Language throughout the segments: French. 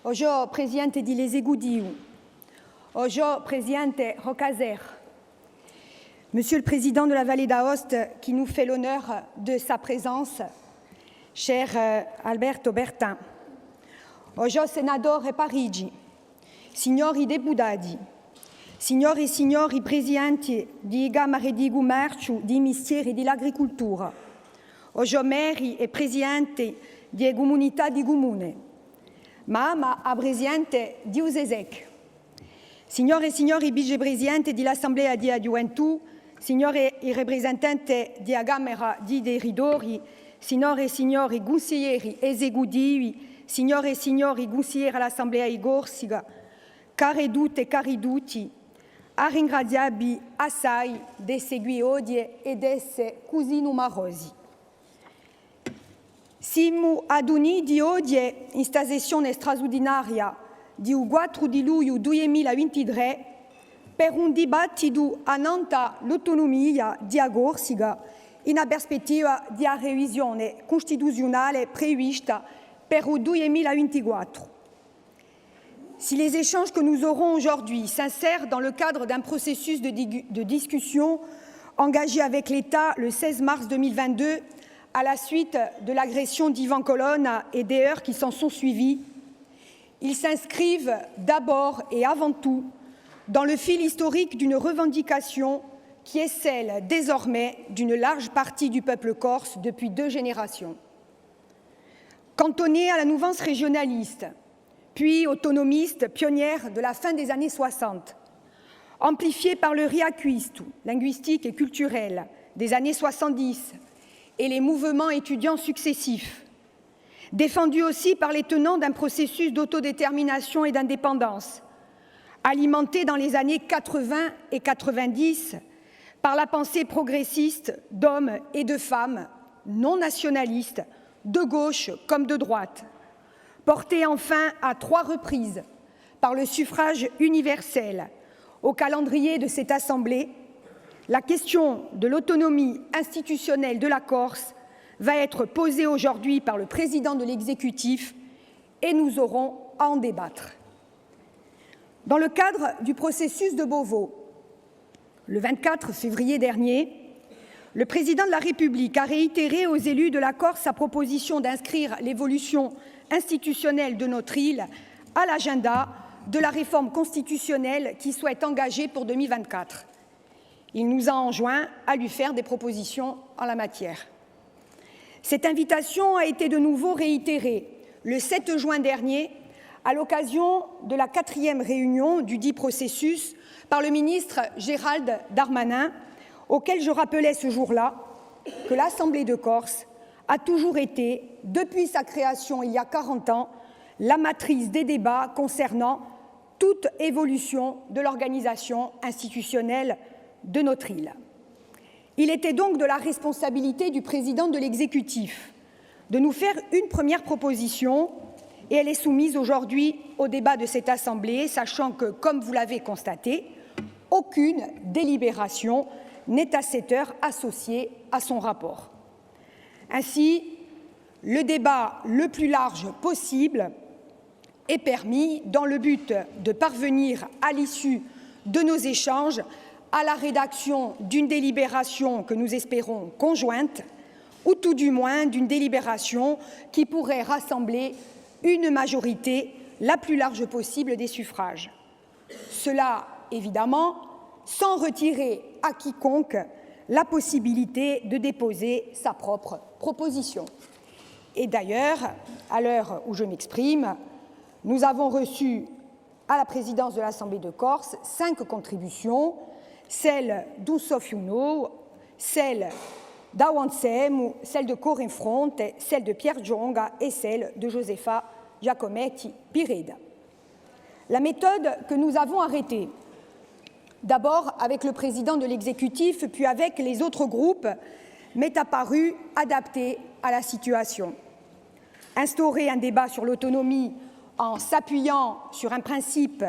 Oggi Presidente di l'Esecutivo, oggi Presidente Rocaser, Monsieur le Président de la Vallée d'Aoste, qui nous fait l'honneur de sa présence, cher Alberto Bertin, oggi Senatore Parigi, signori deputati, signori e signori Presidenti di Camere di Commercio, di Mestieri e dell'Agricoltura, oggi Meri e Presidenti di Comunità di Comune, ma a Presidente di Usesec, signore e signori vicepresidenti dell'Assemblea di Gioventù, signore e rappresentanti della Camera di Territori, signore e signori consiglieri esecutivi, signore e signori consiglieri all'Assemblea di Corsica, care tutte e cari tutti, a ringraziarvi assai di seguire oggi e di essere così numerosi. Siamo adunati oggi in questa sessione straordinaria di 4 di luglio 2023 per un dibattito annante l'autonomia di Corsica in una prospettiva di revisione costituzionale prevista per il 2024. Si les échanges que nous aurons aujourd'hui s'insèrent dans le cadre d'un processus de discussion engagé avec l'État le 16 mars 2022 à la suite de l'agression d'Ivan Colonna et des heurts qui s'en sont suivis, ils s'inscrivent d'abord et avant tout dans le fil historique d'une revendication qui est celle désormais d'une large partie du peuple corse depuis 2 générations. Cantonnée à la mouvance régionaliste, puis autonomiste pionnière de la fin des années 60, amplifiée par le riacuistu linguistique et culturel des années 70 et les mouvements étudiants successifs, défendue aussi par les tenants d'un processus d'autodétermination et d'indépendance, alimenté dans les années 80 et 90 par la pensée progressiste d'hommes et de femmes non nationalistes, de gauche comme de droite, portée enfin à 3 reprises par le suffrage universel au calendrier de cette Assemblée, la question de l'autonomie institutionnelle de la Corse va être posée aujourd'hui par le président de l'exécutif et nous aurons à en débattre. Dans le cadre du processus de Beauvau, le 24 février dernier, le président de la République a réitéré aux élus de la Corse sa proposition d'inscrire l'évolution institutionnelle de notre île à l'agenda de la réforme constitutionnelle qu'il souhaite engager pour 2024. Il nous a enjoint à lui faire des propositions en la matière. Cette invitation a été de nouveau réitérée le 7 juin dernier à l'occasion de la 4e réunion du dit processus par le ministre Gérald Darmanin, auquel je rappelais ce jour-là que l'Assemblée de Corse a toujours été, depuis sa création il y a 40 ans, la matrice des débats concernant toute évolution de l'organisation institutionnelle de notre île. Il était donc de la responsabilité du président de l'exécutif de nous faire une première proposition et elle est soumise aujourd'hui au débat de cette Assemblée, sachant que, comme vous l'avez constaté, aucune délibération n'est à cette heure associée à son rapport. Ainsi, le débat le plus large possible est permis dans le but de parvenir à l'issue de nos échanges à la rédaction d'une délibération que nous espérons conjointe, ou tout du moins d'une délibération qui pourrait rassembler une majorité la plus large possible des suffrages. Cela, évidemment, sans retirer à quiconque la possibilité de déposer sa propre proposition. Et d'ailleurs, à l'heure où je m'exprime, nous avons reçu à la présidence de l'Assemblée de Corse 5 contributions, celle d'Usofiuno, celle d'Awansem, celle de Corinne Fronte, celle de Pierre Gionga et celle de Josefa Giacometti Pireda. La méthode que nous avons arrêtée, d'abord avec le président de l'exécutif, puis avec les autres groupes, m'est apparue adaptée à la situation. Instaurer un débat sur l'autonomie en s'appuyant sur un principe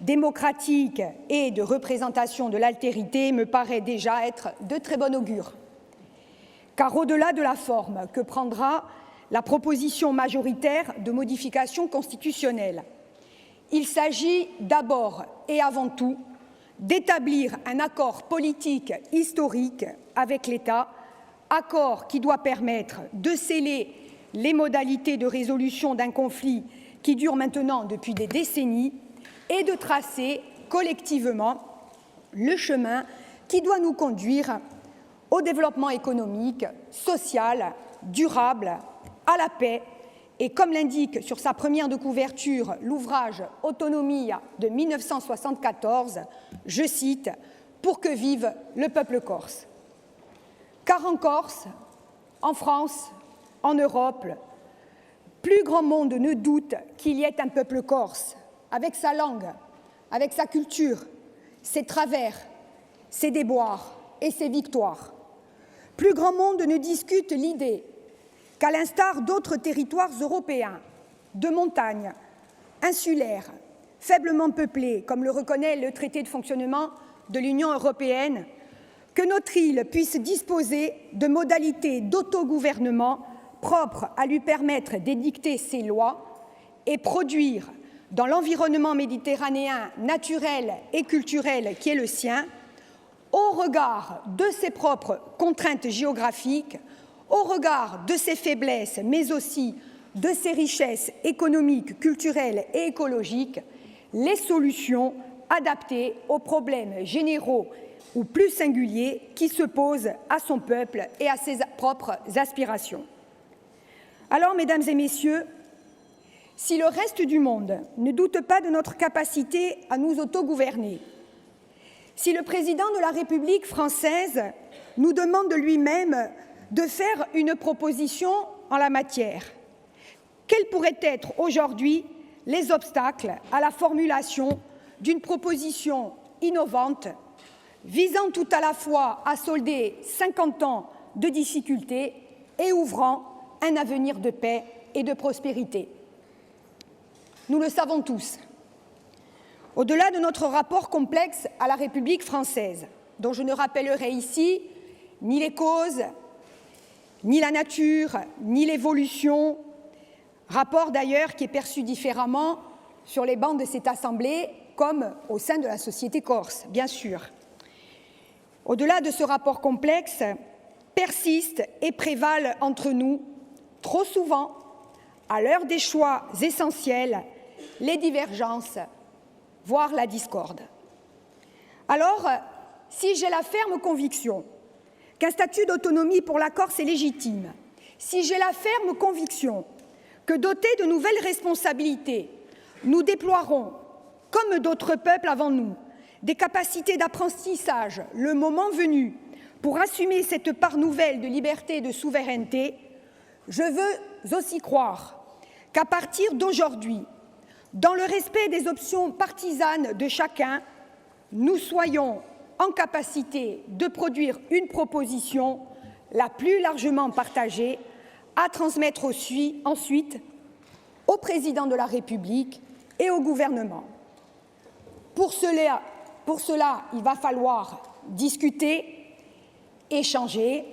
démocratique et de représentation de l'altérité me paraît déjà être de très bon augure. Car au-delà de la forme que prendra la proposition majoritaire de modification constitutionnelle. Il s'agit d'abord et avant tout d'établir un accord politique historique avec l'État, accord qui doit permettre de sceller les modalités de résolution d'un conflit qui dure maintenant depuis des décennies et de tracer collectivement le chemin qui doit nous conduire au développement économique, social, durable, à la paix et, comme l'indique sur sa première de couverture l'ouvrage Autonomia de 1974, je cite, « pour que vive le peuple corse ». Car en Corse, en France, en Europe, plus grand monde ne doute qu'il y ait un peuple corse, avec sa langue, avec sa culture, ses travers, ses déboires et ses victoires. Plus grand monde ne discute l'idée qu'à l'instar d'autres territoires européens, de montagne, insulaires, faiblement peuplés, comme le reconnaît le traité de fonctionnement de l'Union européenne, que notre île puisse disposer de modalités d'autogouvernement propres à lui permettre d'édicter ses lois et produire, dans l'environnement méditerranéen naturel et culturel qui est le sien, au regard de ses propres contraintes géographiques, au regard de ses faiblesses, mais aussi de ses richesses économiques, culturelles et écologiques, les solutions adaptées aux problèmes généraux ou plus singuliers qui se posent à son peuple et à ses propres aspirations. Alors, mesdames et messieurs, si le reste du monde ne doute pas de notre capacité à nous autogouverner, si le président de la République française nous demande de lui-même de faire une proposition en la matière, quels pourraient être aujourd'hui les obstacles à la formulation d'une proposition innovante visant tout à la fois à solder 50 ans de difficultés et ouvrant un avenir de paix et de prospérité? Nous le savons tous. Au-delà de notre rapport complexe à la République française, dont je ne rappellerai ici ni les causes, ni la nature, ni l'évolution, rapport d'ailleurs qui est perçu différemment sur les bancs de cette Assemblée comme au sein de la société corse, bien sûr. Au-delà de ce rapport complexe, persistent et prévalent entre nous, trop souvent, à l'heure des choix essentiels, les divergences, voire la discorde. Alors, si j'ai la ferme conviction qu'un statut d'autonomie pour la Corse est légitime, si j'ai la ferme conviction que, dotés de nouvelles responsabilités, nous déploierons, comme d'autres peuples avant nous, des capacités d'apprentissage le moment venu pour assumer cette part nouvelle de liberté et de souveraineté, je veux aussi croire qu'à partir d'aujourd'hui, dans le respect des options partisanes de chacun, nous soyons en capacité de produire une proposition la plus largement partagée à transmettre ensuite au président de la République et au gouvernement. Pour cela, il va falloir discuter, échanger.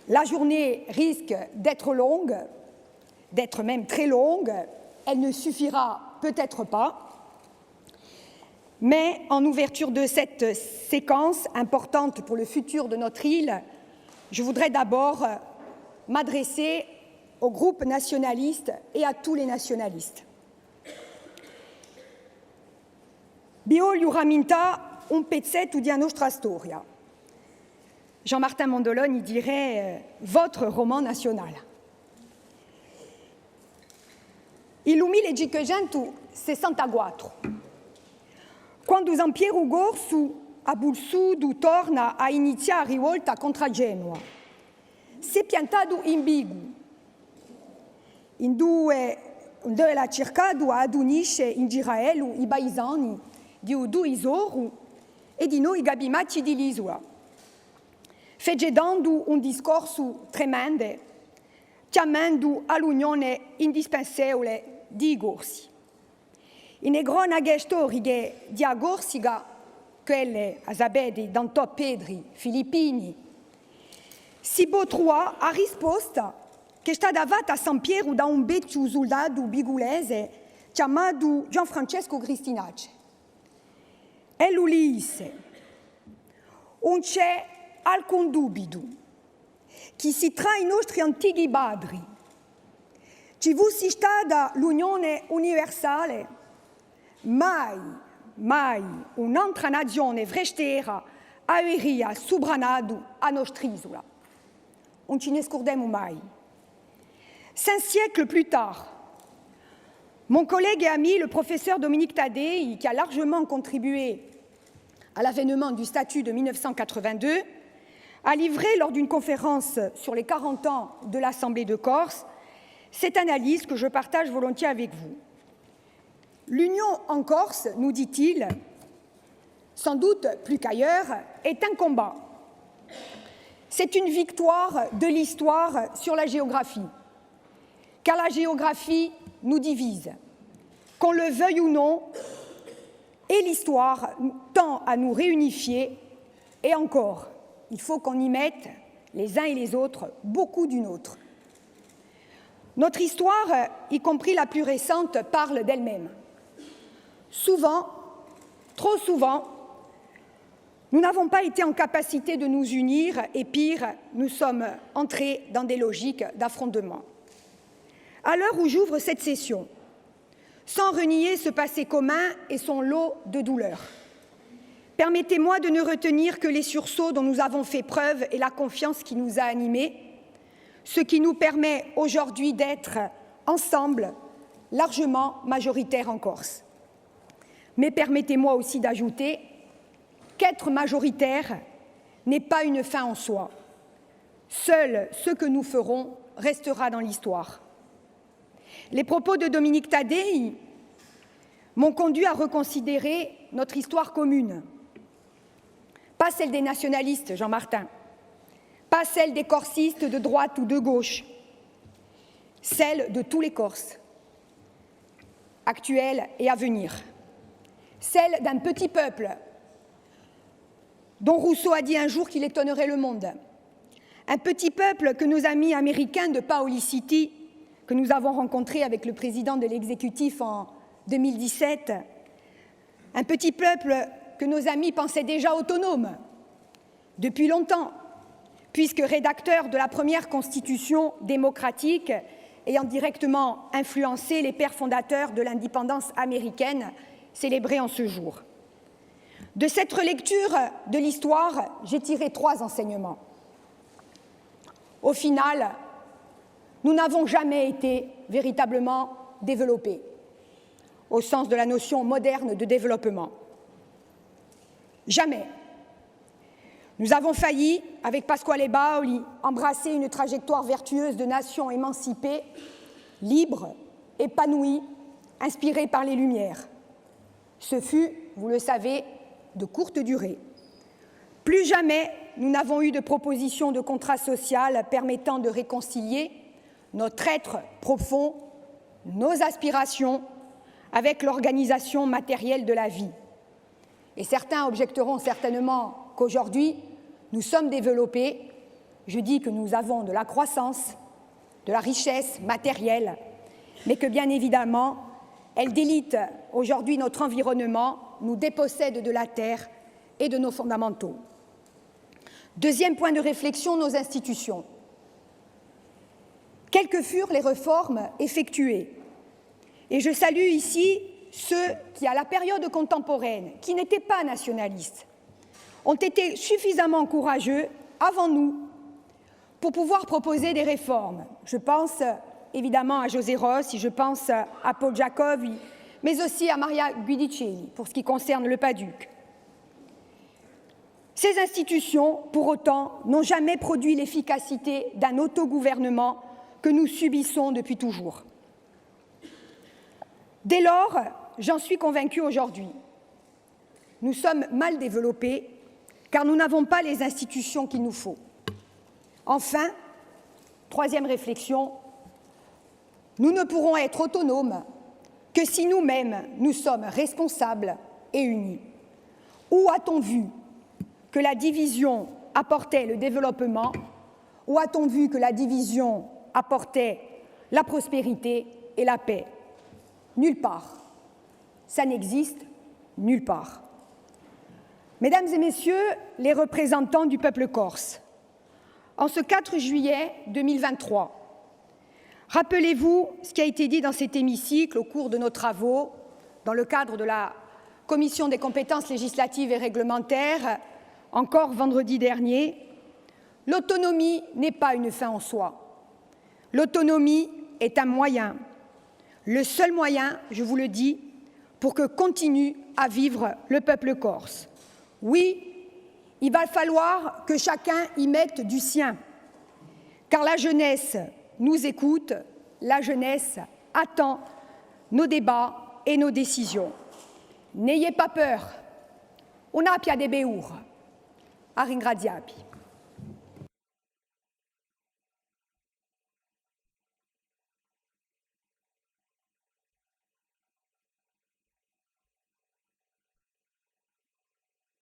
La journée risque d'être longue, d'être même très longue. Elle ne suffira peut-être pas. Mais en ouverture de cette séquence importante pour le futur de notre île, je voudrais d'abord m'adresser au groupe nationaliste et à tous les nationalistes. Voglio ramintare un pezzetto di nostra storia. Jean-Martin Mondolone y dirait votre roman national. Il 1564, quando San Piero Gorsu a Bulsudu torna a iniziare la rivolta contro Genova, si è piantato in Bigu, in dove l'ha cercato ad unisce in Giraello i paesani di Udu Isoru e di noi gabimacci di l'isola, fegedando un discorso tremendo, chiamando all'unione indispensabile di Gorsi. In cronache storiche di Gorsica, quelle a sapere d'Antò Pedri, Filippini, si può trovare a risposta che è stata fatta a San Piero da un vecchio soldato bigulese chiamato Gianfrancesco Cristinacci. E lui disse: non c'è alcun dubbio che se tra i nostri antichi padri ci fosse stata l'unione universale, mai un'altra nazione vrestera avrebbe sovranato a nostra isola. Non ci ne scordiamo mai. 5 siècles plus tard, mon collègue et ami, le professeur Dominique Taddei, qui a largement contribué à l'avènement du statut de 1982, a livré lors d'une conférence sur les 40 ans de l'Assemblée de Corse cette analyse que je partage volontiers avec vous. L'union en Corse, nous dit-il, sans doute plus qu'ailleurs, est un combat. C'est une victoire de l'histoire sur la géographie, car la géographie nous divise, qu'on le veuille ou non, et l'histoire tend à nous réunifier, et encore, il faut qu'on y mette, les uns et les autres, beaucoup d'une autre. Notre histoire, y compris la plus récente, parle d'elle-même. Souvent, trop souvent, nous n'avons pas été en capacité de nous unir et pire, nous sommes entrés dans des logiques d'affrontement. À l'heure où j'ouvre cette session, sans renier ce passé commun et son lot de douleurs, permettez-moi de ne retenir que les sursauts dont nous avons fait preuve et la confiance qui nous a animés, ce qui nous permet aujourd'hui d'être ensemble largement majoritaires en Corse. Mais permettez-moi aussi d'ajouter qu'être majoritaire n'est pas une fin en soi. Seul ce que nous ferons restera dans l'histoire. Les propos de Dominique Taddei m'ont conduit à reconsidérer notre histoire commune. Pas celle des nationalistes, Jean Martin, pas celle des corsistes de droite ou de gauche, celle de tous les Corses, actuels et à venir, celle d'un petit peuple dont Rousseau a dit un jour qu'il étonnerait le monde, un petit peuple que nos amis américains de Paoli City, que nous avons rencontré avec le président de l'exécutif en 2017, un petit peuple que nos amis pensaient déjà autonome depuis longtemps, puisque rédacteur de la première constitution démocratique ayant directement influencé les pères fondateurs de l'indépendance américaine célébrée en ce jour. De cette relecture de l'histoire, j'ai tiré 3 enseignements. Au final, nous n'avons jamais été véritablement développés, au sens de la notion moderne de développement. Jamais. Nous avons failli, avec Pasquale Baoli, embrasser une trajectoire vertueuse de nations émancipées, libres, épanouies, inspirées par les Lumières. Ce fut, vous le savez, de courte durée. Plus jamais nous n'avons eu de proposition de contrat social permettant de réconcilier notre être profond, nos aspirations, avec l'organisation matérielle de la vie. Et certains objecteront certainement qu'aujourd'hui, nous sommes développés. Je dis que nous avons de la croissance, de la richesse matérielle, mais que bien évidemment, elle délite aujourd'hui notre environnement, nous dépossède de la terre et de nos fondamentaux. Deuxième point de réflexion, nos institutions. Quelles que furent les réformes effectuées? Et je salue ici ceux qui, à la période contemporaine, qui n'étaient pas nationalistes, ont été suffisamment courageux avant nous pour pouvoir proposer des réformes. Je pense évidemment à José Rossi, je pense à Paul Giacobi, mais aussi à Maria Guidicelli pour ce qui concerne le PADUC. Ces institutions, pour autant, n'ont jamais produit l'efficacité d'un autogouvernement que nous subissons depuis toujours. Dès lors, j'en suis convaincue aujourd'hui, nous sommes mal développés car nous n'avons pas les institutions qu'il nous faut. Enfin, troisième réflexion, nous ne pourrons être autonomes que si nous-mêmes nous sommes responsables et unis. Où a-t-on vu que la division apportait le développement? Où a-t-on vu que la division apportait la prospérité et la paix. Nulle part. Ça n'existe nulle part. Mesdames et messieurs les représentants du peuple corse, en ce 4 juillet 2023, rappelez-vous ce qui a été dit dans cet hémicycle au cours de nos travaux, dans le cadre de la Commission des compétences législatives et réglementaires, encore vendredi dernier. L'autonomie n'est pas une fin en soi. L'autonomie est un moyen, le seul moyen, je vous le dis, pour que continue à vivre le peuple corse. Oui, il va falloir que chacun y mette du sien, car la jeunesse nous écoute, la jeunesse attend nos débats et nos décisions. N'ayez pas peur, on a pia de beur, a ringraziapi.